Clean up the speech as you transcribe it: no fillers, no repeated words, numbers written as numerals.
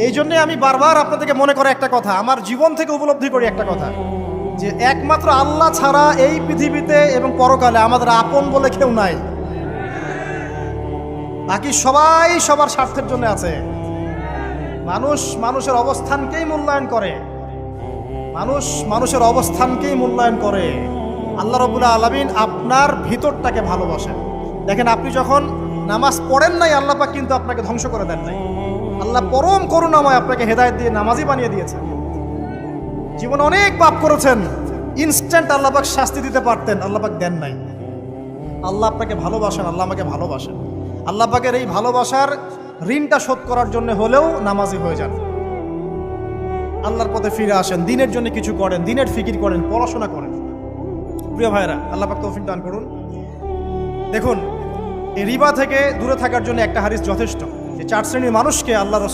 এই জন্যে আমি বারবার আপনাদেরকে মনে করে একটা কথা, আমার জীবন থেকে উপলব্ধি করি একটা কথা, যে একমাত্র আল্লাহ ছাড়া এই পৃথিবীতে এবং পরকালে আমাদের আপন বলে কেউ নাই। বাকি সবাই সবার স্বার্থের জন্য আছে। মানুষ মানুষের অবস্থানকেই মূল্যায়ন করে, মানুষ মানুষের অবস্থানকেই মূল্যায়ন করে। আল্লাহ রাব্বুল আলামিন আপনার ভিতরটাকে ভালোবাসেন। দেখেন, আপনি যখন নামাজ পড়েন নাই, আল্লাহ পাক কিন্তু আপনাকে ধ্বংস করে দেন নাই। আল্লাহ পরম করুণাময় আপনাকে হেদায়েত দিয়ে নামাজি বানিয়ে দিয়েছেন। জীবনে অনেক পাপ করেছেন, ইনস্ট্যান্ট আল্লাহ পাক শাস্তি দিতে পারতেন, আল্লাহ পাক দেন নাই। আল্লাহ আপনাকে ভালোবাসেন, আল্লাহ আমাকে ভালোবাসেন। আল্লাহ পাকের এই ভালোবাসার ঋণটা শোধ করার জন্য হলেও নামাজি হয়ে যান, আল্লাহর পথে ফিরে আসেন, দিনের জন্য কিছু করেন, দিনের ফিকির করেন, পড়াশোনা করেন। প্রিয় ভাইরা, আল্লাহ পাক তৌফিক দান করুন। দেখুন, এই রিবা থেকে দূরে থাকার জন্য একটা হাদিস যথেষ্ট, যে 4 শ্রেণীর মানুষকে আল্লাহ রাসূল